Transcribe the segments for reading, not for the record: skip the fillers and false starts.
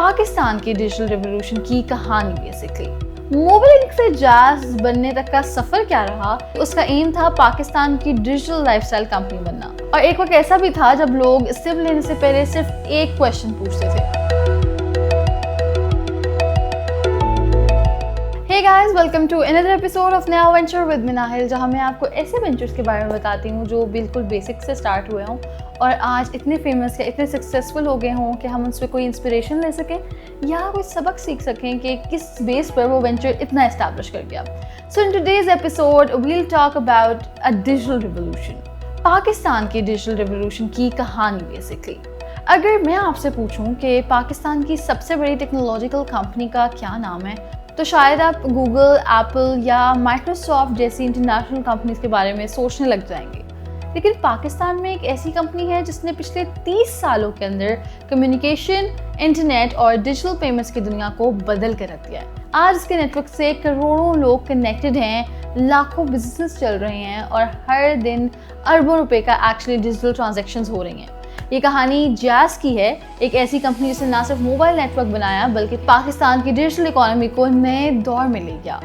पाकिस्तान की digital revolution की कहानी बेसिकली। मोबाइलिंक से जैज़ बनने तक का सफर क्या रहा, उसका एम था पाकिस्तान की डिजिटल लाइफस्टाइल कंपनी बनना। और एक वक्त ऐसा भी था जब लोग सिम लेने से पहले सिर्फ एक क्वेश्चन पूछते थे। Hey guys, welcome to another episode of Naya Venture with Minahil, जहाँ मैं आपको ऐसे वेंचर्स के बारे में बताती हूँ जो बिल्कुल बेसिक से स्टार्ट हुए हों और आज इतने फेमस या इतने सक्सेसफुल हो गए हों कि हम उनसे कोई इंस्पिरेशन ले सकें या कोई सबक सीख सकें कि किस बेस पर वो वेंचर इतना एस्टैब्लिश कर गया। So in today's episode we'll talk about a digital revolution, Pakistan की डिजिटल रिवोल्यूशन की कहानी बेसिकली। अगर मैं आपसे पूछूं कि पाकिस्तान की सबसे बड़ी टेक्नोलॉजिकल कंपनी का क्या नाम है, तो शायद आप गूगल, एप्पल या माइक्रोसॉफ्ट जैसी इंटरनेशनल कंपनीज के बारे में सोचने लग जाएंगे। लेकिन पाकिस्तान में एक ऐसी कंपनी है जिसने पिछले 30 सालों के अंदर कम्युनिकेशन, इंटरनेट और डिजिटल पेमेंट्स की दुनिया को बदल कर रख दिया है। आज इसके नेटवर्क से करोड़ों लोग कनेक्टेड हैं, लाखों बिजनेस चल रहे हैं और हर दिन अरबों रुपए का एक्चुअली डिजिटल ट्रांजैक्शंस हो रही हैं। ये कहानी जैज़ की है, एक ऐसी कंपनी जिसने ना सिर्फ मोबाइल नेटवर्क बनाया बल्कि पाकिस्तान की डिजिटल इकोनॉमी को नए दौर में ले गया।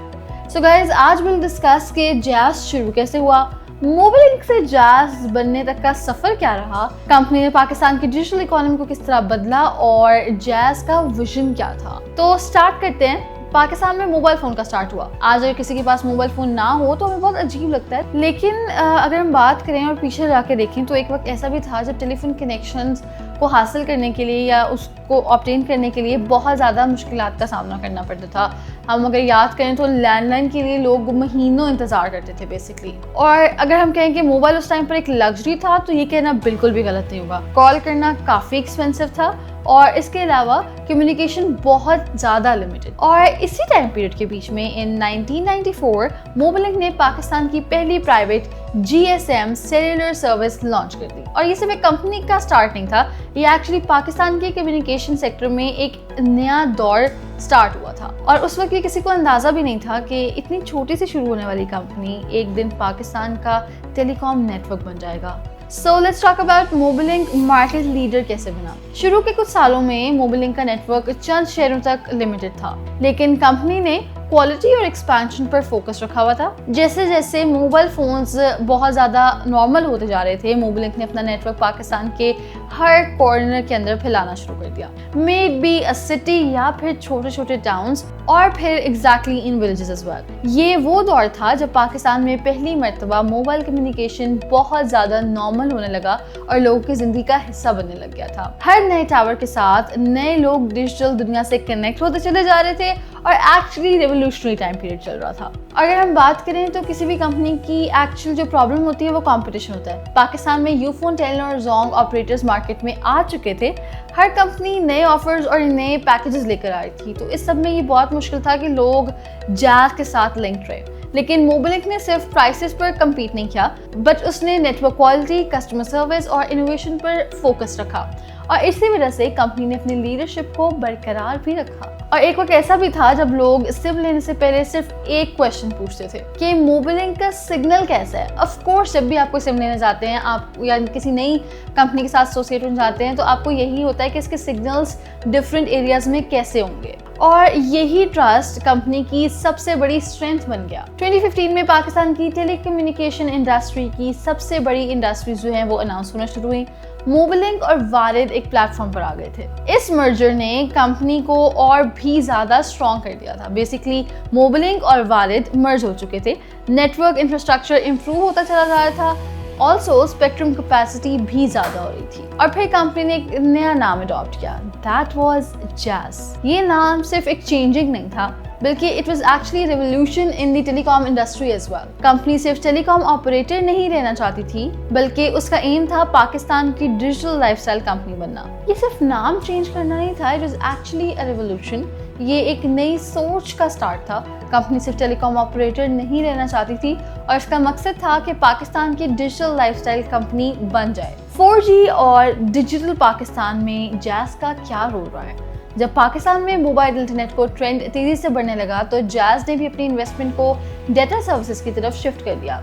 सो गाइज, आज विल डिस्कस कि जैज़ शुरू कैसे हुआ, मोबाइलिंक से जैज़ बनने तक का सफर क्या रहा, कंपनी ने पाकिस्तान की डिजिटल इकोनॉमी को किस तरह बदला और जैज़ का विजन क्या था। तो स्टार्ट करते हैं। पाकिस्तान में मोबाइल फ़ोन का स्टार्ट हुआ। आज अगर किसी के पास मोबाइल फ़ोन ना हो तो हमें बहुत अजीब लगता है, लेकिन अगर हम बात करें और पीछे जाके देखें तो एक वक्त ऐसा भी था जब टेलीफोन कनेक्शंस को हासिल करने के लिए या उसको ऑब्टेन करने के लिए बहुत ज़्यादा मुश्किलात का सामना करना पड़ता था। हम अगर याद करें तो लैंडलाइन के लिए लोग महीनों इंतज़ार करते थे बेसिकली। और अगर हम कहें कि मोबाइल उस टाइम पर एक लग्जरी था तो ये कहना बिल्कुल भी गलत नहीं होगा। कॉल करना काफ़ी एक्सपेंसिव था और इसके अलावा कम्युनिकेशन बहुत ज़्यादा लिमिटेड। और इसी टाइम पीरियड के बीच में इन 1994 मोबाइलिंक ने पाकिस्तान की पहली private GSM cellular service launch कर दी। और ये सिर्फ एक कंपनी का स्टार्ट नहीं था, ये एक्चुअली पाकिस्तान के कम्युनिकेशन सेक्टर में एक नया दौर स्टार्ट हुआ था। और उस वक्त ये किसी को अंदाज़ा भी नहीं था कि इतनी छोटी सी शुरू होने वाली कंपनी एक दिन पाकिस्तान का टेलीकॉम नेटवर्क बन जाएगा। So let's talk about Mobilink market leader कैसे बना। शुरू के कुछ सालों में मोबाइलिंक का नेटवर्क चंद शहरों तक लिमिटेड था, लेकिन कंपनी ने क्वालिटी और एक्सपेंशन पर फोकस रखा हुआ था। जैसे जैसे मोबाइल फोन्स बहुत ज़्यादा नॉर्मल होते जा रहे थे, मोबाइलिंक ने अपना नेटवर्क पाकिस्तान के हर कॉर्नर के अंदर फैलाना शुरू कर दिया, may it be a city या फिर छोटे छोटे टाउन्स और फिर exactly in villages as well. ये वो दौर था जब पाकिस्तान में पहली मरतबा मोबाइल कम्युनिकेशन बहुत ज़्यादा नॉर्मल होने लगा और लोगों की ज़िंदगी का हिस्सा बनने लग गया था। हर नए टावर के साथ नए लोग डिजिटल दुनिया से कनेक्ट होते चले जा रहे थे और एक्चुअली रेवोल्यूशनरी टाइम पीरियड चल रहा था। अगर हम बात करें तो किसी भी कंपनी की एक्चुअल जो प्रॉब्लम होती है वो कंपटीशन होता है। पाकिस्तान में यूफोन, टेलिनॉर और जोंग ऑपरेटर्स मार्केट में आ चुके थे। हर कंपनी नए ऑफर्स और नए पैकेजेस लेकर आ रही थी, तो इस सब में ये बहुत मुश्किल था कि लोग जैज़ के साथ लिंक रहे। लेकिन मोबाइलिंक ने सिर्फ प्राइसेस पर कम्पीट नहीं किया, बट उसने नेटवर्क क्वालिटी, कस्टमर सर्विस और इनोवेशन पर फोकस रखा और इसी वजह से कंपनी ने अपनी लीडरशिप को बरकरार भी रखा। और एक वक्त ऐसा भी था जब लोग सिम लेने से पहले सिर्फ एक क्वेश्चन पूछते थे कि मोबाइलिंक का सिग्नल कैसा है। ऑफ कोर्स जब भी आप कोई सिम लेने जाते हैं, आप या किसी नई कंपनी के साथ एसोसिएट होने जाते हैं, तो आपको यही होता है कि इसके सिग्नल्स डिफरेंट एरियाज में कैसे होंगे। और यही ट्रस्ट कंपनी की सबसे बड़ी स्ट्रेंथ बन गया। 2015 में पाकिस्तान की टेलीकम्युनिकेशन इंडस्ट्री की सबसे बड़ी इंडस्ट्रीज जो हैं वो अनाउंस होना शुरू हुई। मोबाइलिंक और वारिद एक प्लेटफॉर्म पर आ गए थे। इस मर्जर ने कंपनी को और भी ज़्यादा स्ट्रॉन्ग कर दिया था। बेसिकली मोबाइलिंक और वारिद मर्ज हो चुके थे, नेटवर्क इंफ्रास्ट्रक्चर इंप्रूव होता चला जा रहा था, ऑल्सो स्पेक्ट्रम कैपेसिटी भी ज़्यादा हो रही थी। और फिर कंपनी ने एक नया नाम अडॉप्ट किया, दैट वाज जैज़। ये नाम सिर्फ एक चेंजिंग नहीं था बल्कि it was actually revolution in the telecom industry as well. Company सिर्फ टेलीकॉम ऑपरेटर नहीं रहना चाहती थी बल्कि उसका एम था पाकिस्तान की डिजिटल लाइफस्टाइल कंपनी बनना। ये सिर्फ नाम चेंज करना नहीं था, it was actually a revolution. ये एक नई सोच का स्टार्ट था। कंपनी सिर्फ टेलीकॉम ऑपरेटर नहीं रहना चाहती थी और इसका मकसद था कि पाकिस्तान की डिजिटल लाइफस्टाइल कंपनी बन जाए। 4G और डिजिटल पाकिस्तान में जैज़ का क्या रोल रहा है। जब पाकिस्तान में मोबाइल इंटरनेट को ट्रेंड तेजी से बढ़ने लगा तो जैज़ ने भी अपनी इन्वेस्टमेंट को डेटा सर्विसेज की तरफ शिफ्ट कर दिया।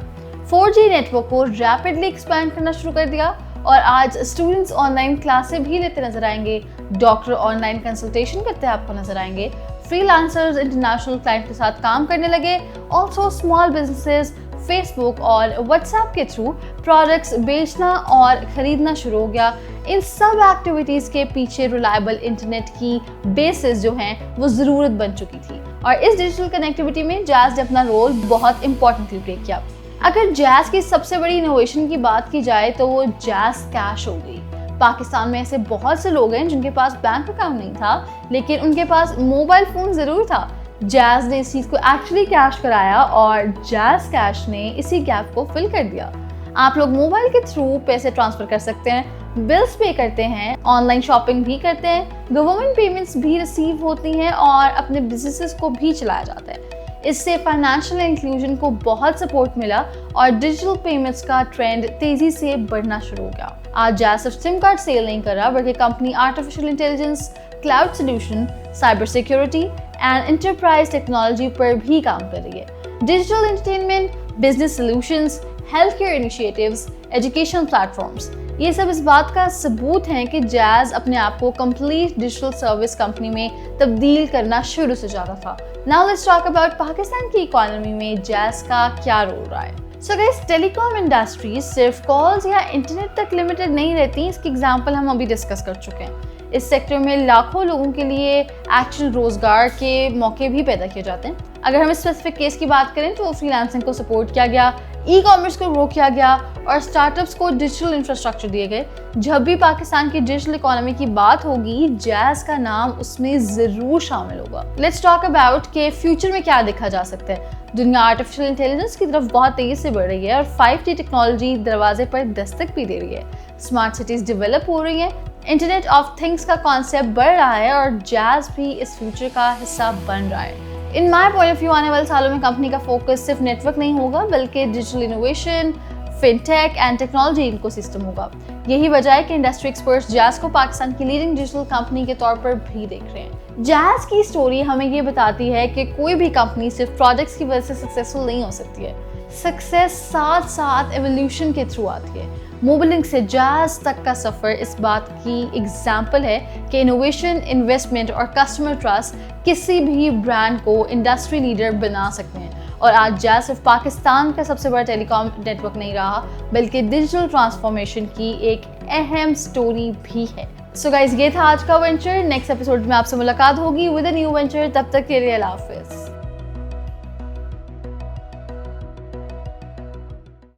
4G नेटवर्क को रैपिडली एक्सपैंड करना शुरू कर दिया और आज स्टूडेंट्स ऑनलाइन क्लासें भी लेते नजर आएंगे, डॉक्टर ऑनलाइन कंसल्टेशन करते आपको नजर आएंगे, फ्रीलांसर्स इंटरनेशनल क्लाइंट के साथ काम करने लगे, ऑल्सो स्मॉल बिजनेसेस फेसबुक और व्हाट्सएप के थ्रू प्रोडक्ट्स बेचना और खरीदना शुरू हो गया। इन सब एक्टिविटीज़ के पीछे रिलायबल इंटरनेट की बेसिस जो हैं वो ज़रूरत बन चुकी थी और इस डिजिटल कनेक्टिविटी में जैज़ ने अपना रोल बहुत इंपॉर्टेंटली प्ले किया। अगर जैज़ की सबसे बड़ी इनोवेशन की बात की जाए तो वो जैज़ कैश हो गई। पाकिस्तान में ऐसे बहुत से लोग हैं जिनके पास बैंक अकाउंट नहीं था लेकिन उनके पास मोबाइल फ़ोन ज़रूर था। जैज़ ने इस चीज़ को एक्चुअली कैश कराया और जैज़ कैश ने इसी गैप को फिल कर दिया। आप लोग मोबाइल के थ्रू पैसे ट्रांसफ़र कर सकते हैं, बिल्स पे करते हैं, ऑनलाइन शॉपिंग भी करते हैं, गवर्नमेंट पेमेंट्स भी रिसीव होती हैं और अपने बिजनेसेस को भी चलाया जाता है। इससे फाइनेंशियल इंक्लूजन को बहुत सपोर्ट मिला और डिजिटल पेमेंट्स का ट्रेंड तेज़ी से बढ़ना शुरू हो गया। आज जैज़ सिर्फ सिम कार्ड सेल नहीं कर रहा बल्कि company artificial intelligence, cloud solution, cyber security and enterprise technology पर भी काम कर रही है। Digital entertainment, business solutions, health care initiatives, education platforms, ये सब इस बात का सबूत हैं कि जैज़ अपने आप को कंप्लीट डिजिटल सर्विस कंपनी में तब्दील करना शुरू से चाहता था। Now let's talk about Pakistan की इकोनॉमी में जैज़ का क्या रोल रहा है। सो गाइस, टेलीकॉम इंडस्ट्रीज सिर्फ कॉल्स या इंटरनेट तक लिमिटेड नहीं रहती। इसकी एग्जांपल हम अभी डिस्कस कर चुके हैं। इस सेक्टर में लाखों लोगों के लिए एक्चुअल रोजगार के मौके भी पैदा किए जाते हैं। अगर हम स्पेसिफिक केस की बात करें तो फ्रीलांसिंग को सपोर्ट किया गया, ई कॉमर्स को ग्रो किया गया और स्टार्टअप्स को डिजिटल इंफ्रास्ट्रक्चर दिए गए। जब भी पाकिस्तान की डिजिटल इकोनॉमी की बात होगी जैज़ का नाम उसमें ज़रूर शामिल होगा। लेट्स टॉक अबाउट के फ्यूचर में क्या देखा जा सकता है। दुनिया आर्टिफिशियल इंटेलिजेंस की तरफ बहुत तेज़ी से बढ़ रही है और 5G टेक्नोलॉजी दरवाजे पर दस्तक भी दे रही है। स्मार्ट सिटीज़ डेवलप हो रही हैं, इंटरनेट ऑफ थिंग्स का कॉन्सेप्ट बढ़ रहा है और जैज़ भी इस फ्यूचर का हिस्सा बन रहा है। In my point of view आने वाले सालों में कंपनी का फोकस सिर्फ नेटवर्क नहीं होगा बल्कि digital innovation, fintech and technology ecosystem होगा। यही वजह है कि इंडस्ट्री एक्सपर्ट्स जैज़ को पाकिस्तान की लीडिंग डिजिटल कंपनी के तौर पर भी देख रहे हैं। जैज़ की स्टोरी हमें ये बताती है कि कोई भी कंपनी सिर्फ प्रोडक्ट्स की वजह से सक्सेसफुल नहीं हो सकती है। सक्सेस साथ साथ एवोल्यूशन के थ्रू आती है। मोबाइलिंग से जैज़ तक का सफ़र इस बात की एग्जाम्पल है कि इनोवेशन, इन्वेस्टमेंट और कस्टमर ट्रस्ट किसी भी ब्रांड को इंडस्ट्री लीडर बना सकते हैं। और आज जैज़ सिर्फ पाकिस्तान का सबसे बड़ा टेलीकॉम नेटवर्क नहीं रहा बल्कि डिजिटल ट्रांसफॉर्मेशन की एक अहम स्टोरी भी है। सो गाइज, ये था आज का वेंचर। नेक्स्ट एपिसोड में आपसे मुलाकात होगी विद अ न्यू वेंचर। तब तक के लिए अल्लाह हाफिज़।